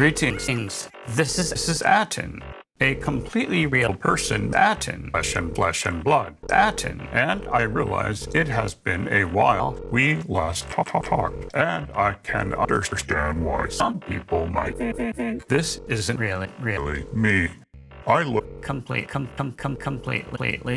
Greetings. This is Aten, a completely real person, Aten, flesh and blood, Aten, and I realize it has been a while we last talked, and I can understand why some people might think this isn't really me. I look completely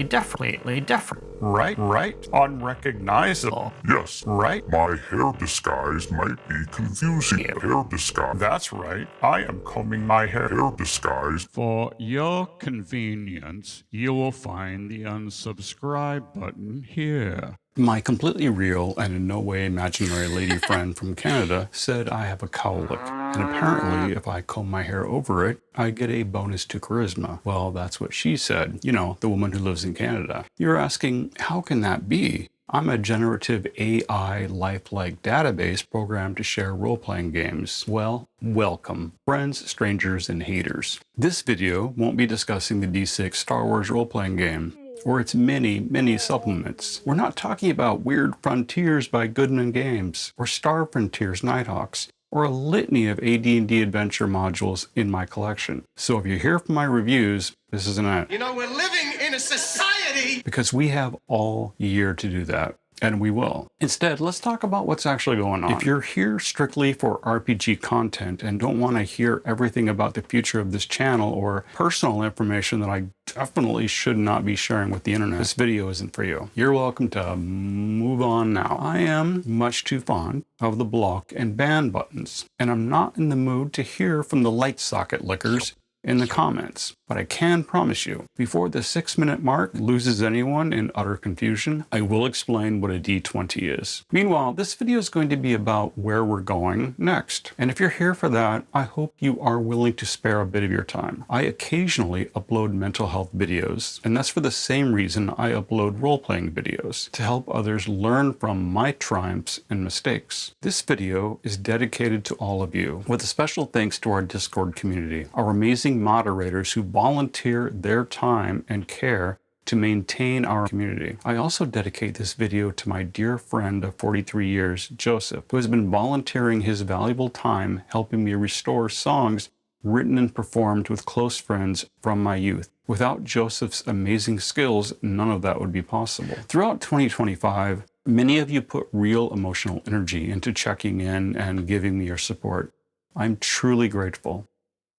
different. Right? Unrecognizable. Yes, Right? my hair disguise might be confusing. Yeah. Hair disguise. That's right. I am combing my hair. Hair disguise. For your convenience, you will find the unsubscribe button here. My completely real and in no way imaginary lady friend from Canada said I have a cowlick, and apparently if I comb my hair over it, I get a bonus to charisma. Well, that's what she said, you know, the woman who lives in Canada. You're asking, how can that be? I'm a generative AI lifelike database programmed to share role-playing games. Well, welcome, friends, strangers, and haters. This video won't be discussing the D6 Star Wars role-playing game, or its many supplements. We're not talking about Weird Frontiers by Goodman Games, or Star Frontiers Nighthawks, or a litany of AD&D adventure modules in my collection. So if you hear from my reviews, this isn't it. You know, we're living in a society! Because we have all year to do that. And we will. Instead, let's talk about what's actually going on. If you're here strictly for RPG content and don't want to hear everything about the future of this channel or personal information that I definitely should not be sharing with the internet, this video isn't for you. You're welcome to move on now. I am much too fond of the block and ban buttons, and I'm not in the mood to hear from the light socket lickers in the comments. But I can promise you, before the 6-minute mark loses anyone in utter confusion, I will explain what a D20 is. Meanwhile, this video is going to be about where we're going next. And if you're here for that, I hope you are willing to spare a bit of your time. I occasionally upload mental health videos, and that's for the same reason I upload role-playing videos, to help others learn from my triumphs and mistakes. This video is dedicated to all of you, with a special thanks to our Discord community, our amazing moderators who volunteer their time and care to maintain our community. I also dedicate this video to my dear friend of 43 years, Joseph, who has been volunteering his valuable time helping me restore songs written and performed with close friends from my youth. Without Joseph's amazing skills, none of that would be possible. Throughout 2025, many of you put real emotional energy into checking in and giving me your support. I'm truly grateful.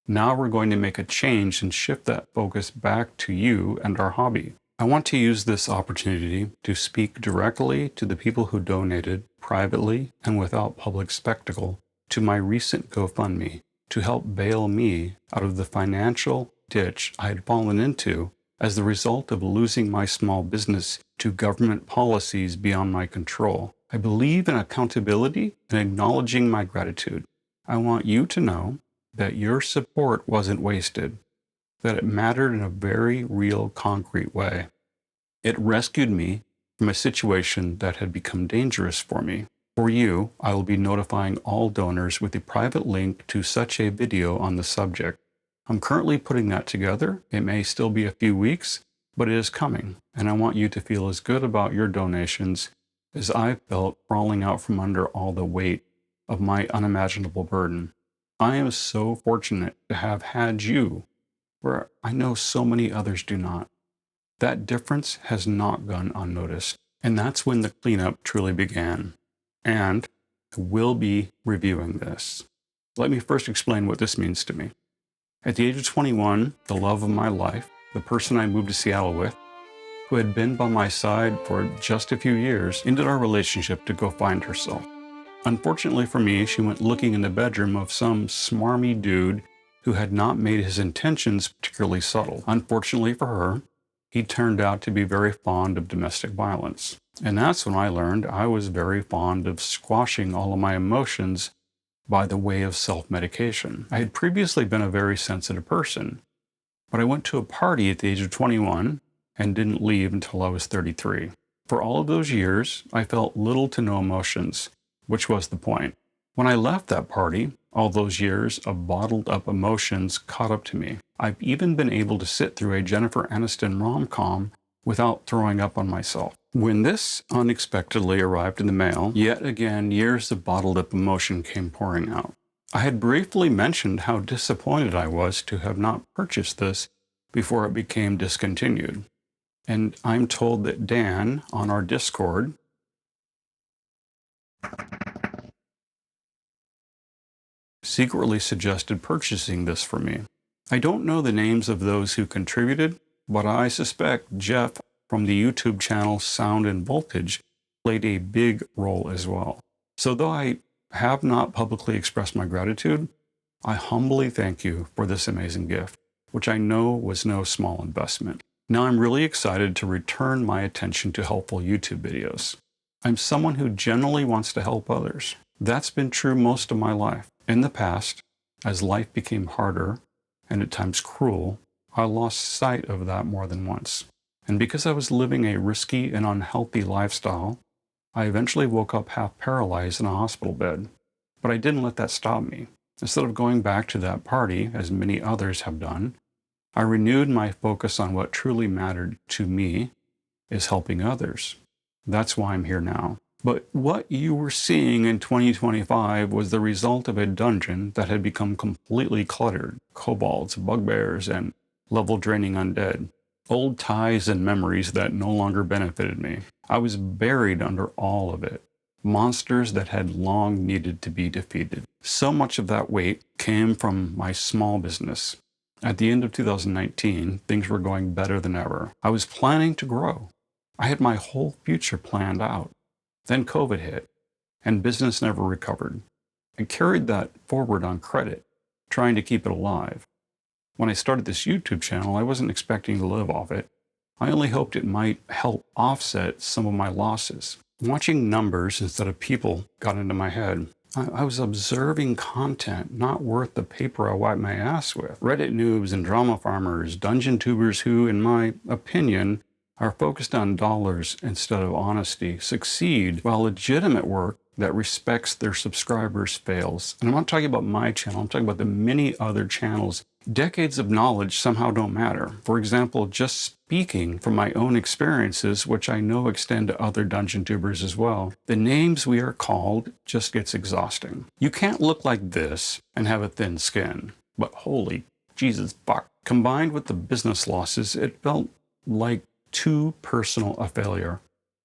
Now we're going to make a change and shift that focus back to you and our hobby. I want to use this opportunity to speak directly to the people who donated privately and without public spectacle to my recent GoFundMe to help bail me out of the financial ditch I had fallen into as the result of losing my small business to government policies beyond my control. I believe in accountability and acknowledging my gratitude. I want you to know that your support wasn't wasted, that it mattered in a very real, concrete way. It rescued me from a situation that had become dangerous for me. For you, I will be notifying all donors with a private link to such a video on the subject. I'm currently putting that together. It may still be a few weeks, but it is coming, and I want you to feel as good about your donations as I felt crawling out from under all the weight of my unimaginable burden. I am so fortunate to have had you, where I know so many others do not. That difference has not gone unnoticed, and that's when the cleanup truly began. And I will be reviewing this. Let me first explain what this means to me. At the age of 21, the love of my life, the person I moved to Seattle with, who had been by my side for just a few years, ended our relationship to go find herself. Unfortunately for me, she went looking in the bedroom of some smarmy dude who had not made his intentions particularly subtle. Unfortunately for her, he turned out to be very fond of domestic violence. And that's when I learned I was very fond of squashing all of my emotions by the way of self-medication. I had previously been a very sensitive person, but I went to a party at the age of 21 and didn't leave until I was 33. For all of those years, I felt little to no emotions, which was the point. When I left that party, all those years of bottled up emotions caught up to me. I've even been able to sit through a Jennifer Aniston rom-com without throwing up on myself. When this unexpectedly arrived in the mail, yet again years of bottled up emotion came pouring out. I had briefly mentioned how disappointed I was to have not purchased this before it became discontinued. And I'm told that Dan on our Discord secretly suggested purchasing this for me. I don't know the names of those who contributed, but I suspect Jeff from the YouTube channel Sound and Voltage played a big role as well. So though I have not publicly expressed my gratitude, I humbly thank you for this amazing gift, which I know was no small investment. Now I'm really excited to return my attention to helpful YouTube videos. I'm someone who generally wants to help others. That's been true most of my life. In the past, as life became harder and at times cruel, I lost sight of that more than once. And because I was living a risky and unhealthy lifestyle, I eventually woke up half paralyzed in a hospital bed. But I didn't let that stop me. Instead of going back to that party, as many others have done, I renewed my focus on what truly mattered to me is helping others. That's why I'm here now. But what you were seeing in 2025 was the result of a dungeon that had become completely cluttered. Kobolds, bugbears, and level-draining undead. Old ties and memories that no longer benefited me. I was buried under all of it. Monsters that had long needed to be defeated. So much of that weight came from my small business. At the end of 2019, things were going better than ever. I was planning to grow. I had my whole future planned out. Then COVID hit, and business never recovered. I carried that forward on credit, trying to keep it alive. When I started this YouTube channel, I wasn't expecting to live off it. I only hoped it might help offset some of my losses. Watching numbers instead of people got into my head. I was observing content not worth the paper I wipe my ass with. Reddit noobs and drama farmers, dungeon tubers who, in my opinion, are focused on dollars instead of honesty, succeed, while legitimate work that respects their subscribers fails. And I'm not talking about my channel, I'm talking about the many other channels. Decades of knowledge somehow don't matter. For example, just speaking from my own experiences, which I know extend to other dungeon tubers as well, the names we are called just gets exhausting. You can't look like this and have a thin skin, but holy Jesus fuck. Combined with the business losses, it felt like too personal a failure,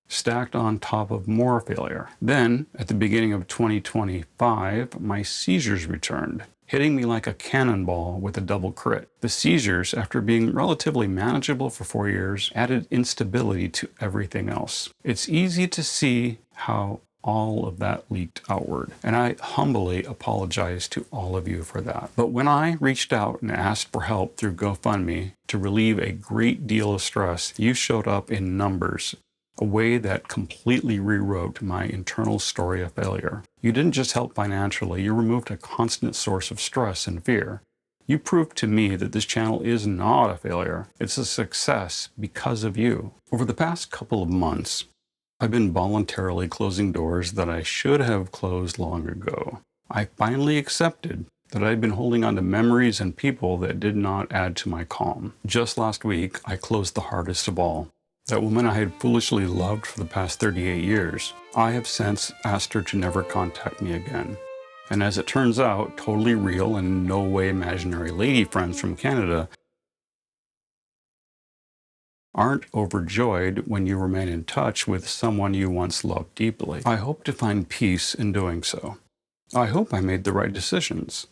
stacked on top of more failure. Then, at the beginning of 2025, my seizures returned, hitting me like a cannonball with a double crit. The seizures, after being relatively manageable for 4 years, added instability to everything else. It's easy to see how all of that leaked outward, and I humbly apologize to all of you for that. But when I reached out and asked for help through GoFundMe to relieve a great deal of stress, you showed up in numbers, a way that completely rewrote my internal story of failure. You didn't just help financially, you removed a constant source of stress and fear. You proved to me that this channel is not a failure, it's a success because of you. Over the past couple of months, I've been voluntarily closing doors that I should have closed long ago. I finally accepted that I'd been holding on to memories and people that did not add to my calm. Just last week, I closed the hardest of all. That woman I had foolishly loved for the past 38 years. I have since asked her to never contact me again. And as it turns out, totally real and in no way imaginary lady friends from Canada aren't overjoyed when you remain in touch with someone you once loved deeply. I hope to find peace in doing so. I hope I made the right decisions.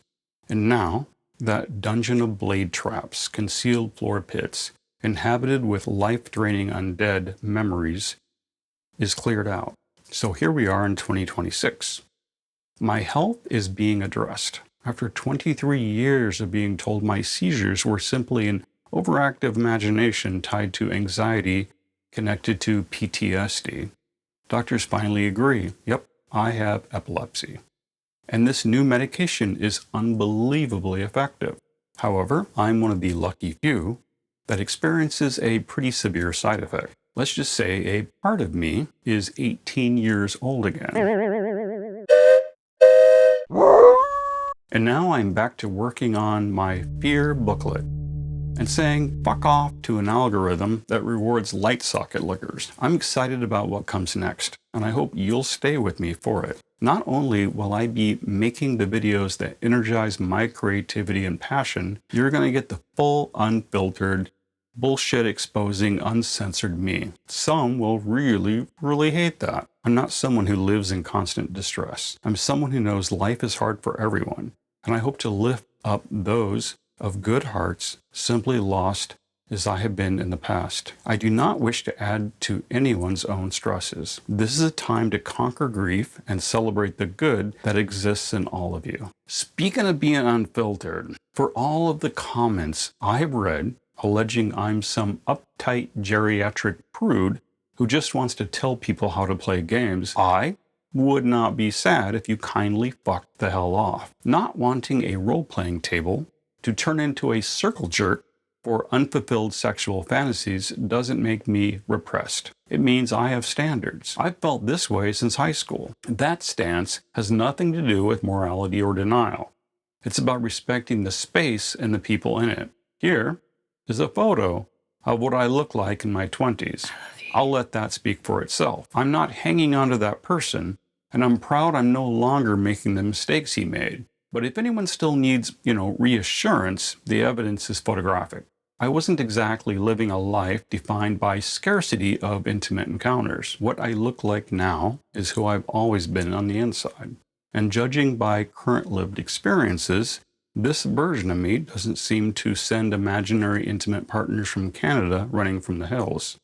And now, that dungeon of blade traps, concealed floor pits, inhabited with life-draining undead memories, is cleared out. So here we are in 2026. My health is being addressed. After 23 years of being told my seizures were simply an overactive imagination tied to anxiety connected to PTSD, doctors finally agree, yep, I have epilepsy. And this new medication is unbelievably effective. However, I'm one of the lucky few that experiences a pretty severe side effect. Let's just say a part of me is 18 years old again. And now I'm back to working on my fear booklet and saying fuck off to an algorithm that rewards light socket lickers. I'm excited about what comes next, and I hope you'll stay with me for it. Not only will I be making the videos that energize my creativity and passion, you're going to get the full, unfiltered, bullshit exposing, uncensored me. Some will really, really hate that. I'm not someone who lives in constant distress. I'm someone who knows life is hard for everyone, and I hope to lift up those of good hearts simply lost as I have been in the past. I do not wish to add to anyone's own stresses. This is a time to conquer grief and celebrate the good that exists in all of you. Speaking of being unfiltered, for all of the comments I've read alleging I'm some uptight geriatric prude who just wants to tell people how to play games, I would not be sad if you kindly fucked the hell off. Not wanting a role-playing table to turn into a circle jerk for unfulfilled sexual fantasies doesn't make me repressed. It means I have standards. I've felt this way since high school. That stance has nothing to do with morality or denial. It's about respecting the space and the people in it. Here is a photo of what I look like in my 20s. I'll let that speak for itself. I'm not hanging on to that person, and I'm proud I'm no longer making the mistakes he made. But if anyone still needs, reassurance, the evidence is photographic. I wasn't exactly living a life defined by scarcity of intimate encounters. What I look like now is who I've always been on the inside. And judging by current lived experiences, this version of me doesn't seem to send imaginary intimate partners from Canada running from the hills.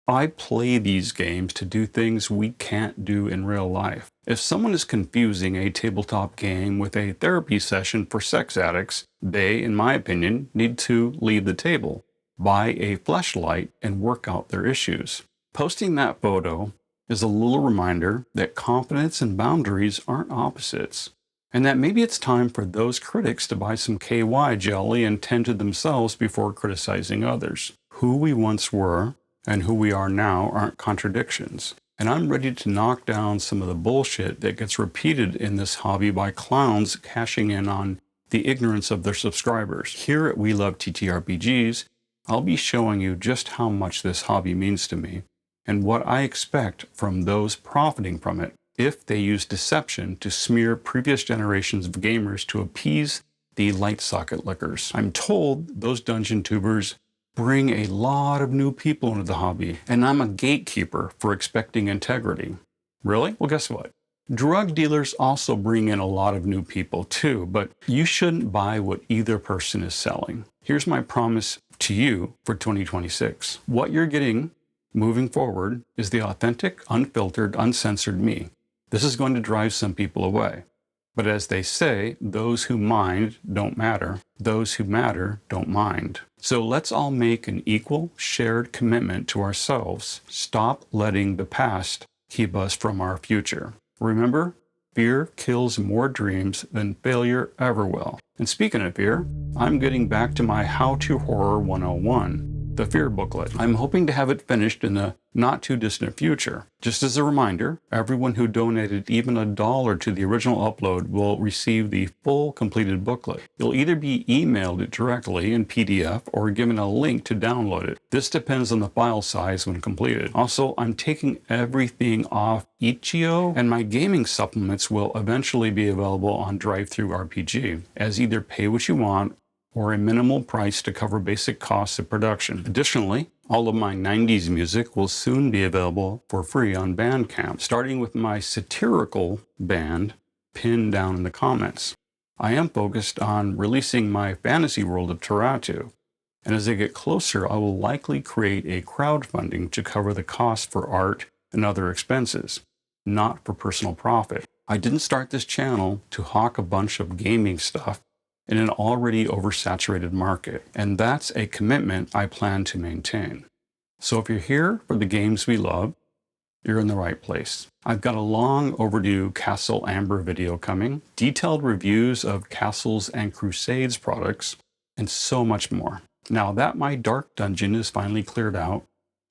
I play these games to do things we can't do in real life. If someone is confusing a tabletop game with a therapy session for sex addicts, they, in my opinion, need to leave the table, buy a fleshlight, and work out their issues. Posting that photo is a little reminder that confidence and boundaries aren't opposites, and that maybe it's time for those critics to buy some KY jelly and tend to themselves before criticizing others. Who we once were and who we are now aren't contradictions. And I'm ready to knock down some of the bullshit that gets repeated in this hobby by clowns cashing in on the ignorance of their subscribers. Here at We Love TTRPGs, I'll be showing you just how much this hobby means to me and what I expect from those profiting from it if they use deception to smear previous generations of gamers to appease the light socket lickers. I'm told those dungeon tubers bring a lot of new people into the hobby, and I'm a gatekeeper for expecting integrity. Really? Well, guess what? Drug dealers also bring in a lot of new people too, but you shouldn't buy what either person is selling. Here's my promise to you for 2026. What you're getting moving forward is the authentic, unfiltered, uncensored me. This is going to drive some people away. But as they say, those who mind don't matter. Those who matter don't mind. So let's all make an equal, shared commitment to ourselves. Stop letting the past keep us from our future. Remember, fear kills more dreams than failure ever will. And speaking of fear, I'm getting back to my How to Horror 101, the Fear Booklet. I'm hoping to have it finished in the not too distant future. Just as a reminder, everyone who donated even $1 to the original upload will receive the full completed booklet. You'll either be emailed it directly in PDF or given a link to download it. This depends on the file size when completed. Also, I'm taking everything off Itch.io, and my gaming supplements will eventually be available on DriveThruRPG as either pay what you want or a minimal price to cover basic costs of production. Additionally, all of my 90s music will soon be available for free on Bandcamp, starting with my satirical band pinned down in the comments. I am focused on releasing my fantasy world of Toratu, and as I get closer, I will likely create a crowdfunding to cover the cost for art and other expenses, not for personal profit. I didn't start this channel to hawk a bunch of gaming stuff in an already oversaturated market, and that's a commitment I plan to maintain. So if you're here for the games we love, you're in the right place. I've got a long overdue Castle Amber video coming, detailed reviews of Castles and Crusades products, and so much more. Now that my dark dungeon is finally cleared out,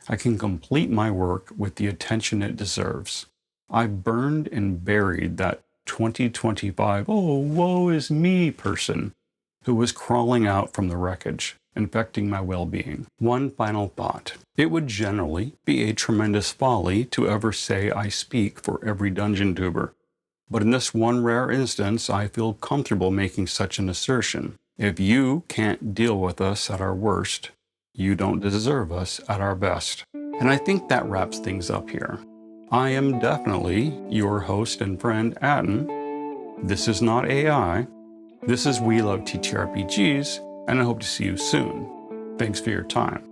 I can complete my work with the attention it deserves. I've burned and buried that 2025, oh, woe is me person who was crawling out from the wreckage. infecting my well-being. One final thought. It would generally be a tremendous folly to ever say I speak for every dungeon tuber. But in this one rare instance, I feel comfortable making such an assertion. If you can't deal with us at our worst, you don't deserve us at our best. And I think that wraps things up here. I am definitely your host and friend, Aten. This is not AI. This is We Love TTRPGs, and I hope to see you soon. Thanks for your time.